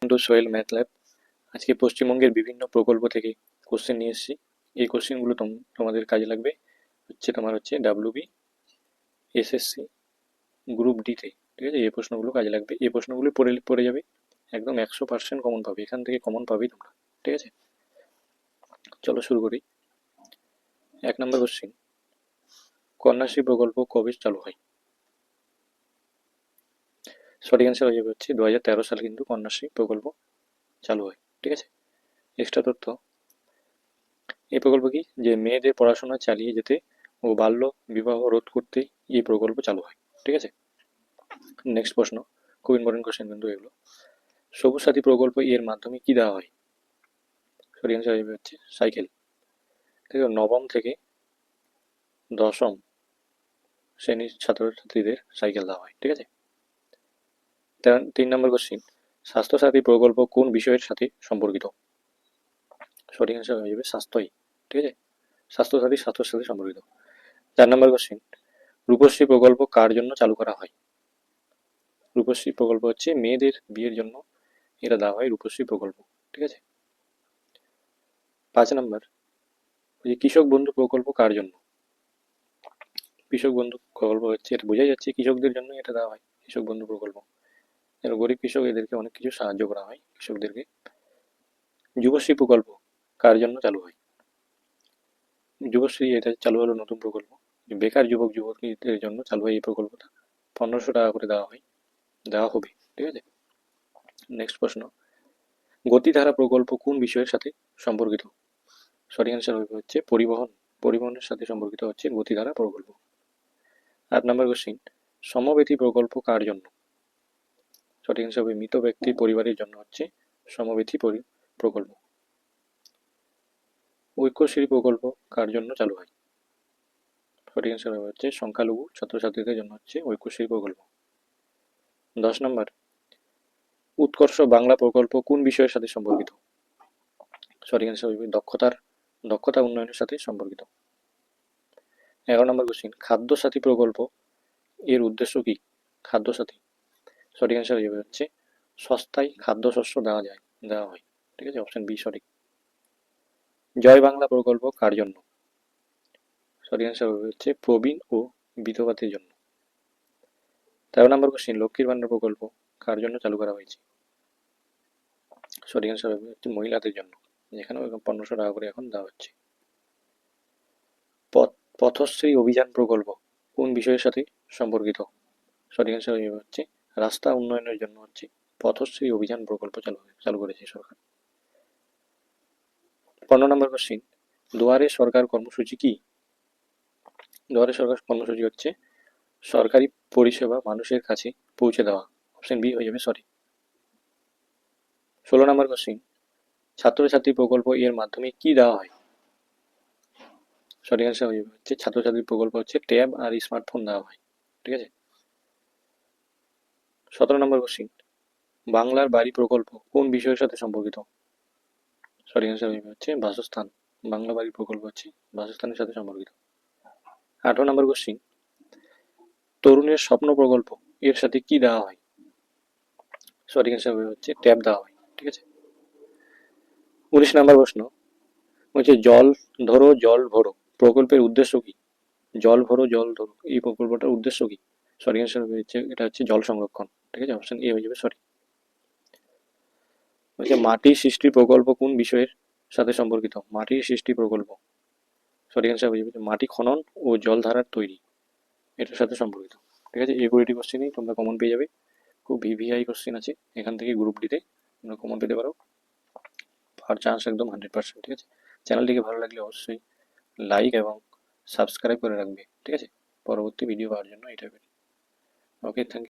Two Sohel math lab. আজকে পশ্চিমবঙ্গের বিভিন্ন প্রকল্প থেকে কোশ্চেন নিয়ে এসেছি। এই কোশ্চেনগুলো তোমাদের কাজে লাগবে। তোমার ডাব্লিউবি এসএসসি গ্রুপ ডিতে, ঠিক আছে? এই প্রশ্নগুলো কাজে লাগবে। এই প্রশ্নগুলো পড়ে যাবে, একদম 100% কমন পাবে, এখান থেকে কমন পাবেই তোমরা, ঠিক আছে? চলো শুরু করি। 1 নম্বর কোশ্চেন, কন্যাশ্রী প্রকল্প কবে চালু হয়? সঠিক অ্যান্সার হয়ে যাবে 2013 সালে কিন্তু কন্যাশ্রী প্রকল্প চালু হয়, ঠিক আছে? এক্সট্রা তথ্য, এই প্রকল্প কি, যে মেয়েদের পড়াশোনা চালিয়ে যেতে ও বাল্য বিবাহ রোধ করতে এই প্রকল্প চালু হয়, ঠিক আছে? নেক্সট প্রশ্ন, খুব ইম্পর্টেন্ট কোশ্চেন কিন্তু এগুলো। সবুজ সাথী প্রকল্প এর মাধ্যমে কি দেওয়া হয়? সঠিক অ্যান্সার হচ্ছে সাইকেল। ঠিক আছে, নবম থেকে দশম শ্রেণীর ছাত্রছাত্রীদের সাইকেল দেওয়া হয়, ঠিক আছে? 3 নম্বর কোশ্চেন, স্বাস্থ্যসাথী প্রকল্প কোন বিষয়ের সাথে সম্পর্কিত? সঠিক অ্যান্সার হয়ে যাবে স্বাস্থ্যই, ঠিক আছে? স্বাস্থ্যসাথীর সাথে সম্পর্কিত। 4 নম্বর কোশ্চেন, রূপশ্রী প্রকল্প কার জন্য চালু করা হয়? রূপশ্রী প্রকল্প মেয়েদের বিয়ের জন্য এটা দেওয়া হয়, রূপশ্রী প্রকল্প, ঠিক আছে? 5 নম্বর, কৃষক বন্ধু প্রকল্প কার জন্য? কৃষক বন্ধু প্রকল্প এটা বোঝাই যাচ্ছে কৃষকদের জন্য এটা দেওয়া হয়, কৃষক বন্ধু প্রকল্প। গরিব কৃষক, এদেরকে অনেক কিছু সাহায্য করা হয় কৃষকদেরকে। যুবশ্রী প্রকল্প কার জন্য চালু হয়? যুবশ্রী এটা চালু হলো নতুন প্রকল্প, বেকার যুবক যুবতীদের জন্য চালু হয় এই প্রকল্পটা। 1500 টাকা করে দেওয়া হবে, ঠিক আছে? নেক্সট প্রশ্ন, গতিধারা প্রকল্প কোন বিষয়ের সাথে সম্পর্কিত? সঠিক অ্যান্সার হচ্ছে পরিবহনের সাথে সম্পর্কিত গতিধারা প্রকল্প। 8 নম্বর কোশ্চিন, সমব্যথী প্রকল্প কার জন্য? সঠিক অ্যান্সার হবে মৃত ব্যক্তির পরিবারের জন্য সমব্যথী প্রকল্প। ঐক্যশ্রী প্রকল্প কার জন্য চালু হয়? সঠিক অ্যান্সার হবে সংখ্যালঘু ছাত্রছাত্রীদের জন্য ঐক্যশ্রী প্রকল্প। 10 নম্বর, উৎকর্ষ বাংলা প্রকল্প কোন বিষয়ের সাথে সম্পর্কিত? সঠিক অ্যান্সার হবে দক্ষতা উন্নয়নের সাথে সম্পর্কিত। 11 নম্বর কোশ্চিন, খাদ্য সাথী প্রকল্প এর উদ্দেশ্য কি? খাদ্য সাথী, সঠিক অ্যান্সার হচ্ছে সস্তায় খাদ্যশস্য দেওয়া হয়, ঠিক আছে? অপশন বি সঠিক। জয় বাংলা প্রকল্প কার জন্য? সঠিক অ্যান্সার হচ্ছে প্রবীণ ও বিধবাদের জন্য। 13 নম্বর কোশ্চিন, লক্ষ্মীর ভান্ডার প্রকল্প কার জন্য চালু করা হয়েছে? সঠিক অ্যান্সার হচ্ছে মহিলাদের জন্য, যেখানে 1500 টাকা করে এখন দেওয়া হচ্ছে। পথশ্রী অভিযান প্রকল্প কোন বিষয়ের সাথে সম্পর্কিত? সঠিক অ্যান্সার হচ্ছে রাস্তা উন্নয়নের জন্য পথশ্রী অভিযান প্রকল্প চালু করেছে সরকার। 15 নম্বর কোশ্চিন, দুয়ারে সরকার কর্মসূচি কি? দুয়ারে সরকার কর্মসূচি সরকারি পরিষেবা মানুষের কাছে পৌঁছে দেওয়া। অপশন বি হয়ে যাবে সঠিক। 16 নম্বর কোশ্চিন, ছাত্রছাত্রী প্রকল্প এর মাধ্যমে কি দেওয়া হয়? সঠিক অ্যান্সার হয়ে যাবে ছাত্রছাত্রী প্রকল্প ট্যাব আর স্মার্টফোন দেওয়া হয়, ঠিক আছে? 17 নম্বর কোশ্চিন, বাংলার বাড়ি প্রকল্প কোন বিষয়ের সাথে সম্পর্কিত? সঠিক অ্যান্সার হয়ে বাসস্থান। বাংলা বাড়ি প্রকল্প বাসস্থানের সাথে সম্পর্কিত। 18 নম্বর কোশ্চিন, তরুণের স্বপ্ন প্রকল্প এর সাথে কি দেওয়া হয়? সঠিক অ্যান্সার ট্যাব দেওয়া হয়, ঠিক আছে? 19 নম্বর প্রশ্ন, জল ধরো জল ভরো প্রকল্পের উদ্দেশ্য কি? জল ভরো জল ধরো এই প্রকল্পটার উদ্দেশ্য কি? সঠিক অ্যান্সার এটা জল সংরক্ষণ, ঠিক আছে? অপশন এ হয়ে যাবে সঠিক। মাটি সৃষ্টি প্রকল্প কোন বিষয়ের সাথে সম্পর্কিত? মাটির সৃষ্টি প্রকল্প, সঠিক অ্যান্সার হয়ে যাবে মাটি খনন ও জলধারার তৈরি, এটার সাথে সম্পর্কিত, ঠিক আছে? এই 20টি কোশ্চেনই তোমরা কমন পেয়ে যাবে। খুব ভিভিআই কোশ্চেন আছে এখান থেকে, গ্রুপ ডিতে তোমরা কমন পেতে পারো, আর চান্স একদম 100%, ঠিক আছে? চ্যানেলটিকে ভালো লাগলে অবশ্যই লাইক এবং সাবস্ক্রাইব করে রাখবে, ঠিক আছে? পরবর্তী ভিডিও পাওয়ার জন্য এই টাইপের। ওকে, থ্যাংক ইউ।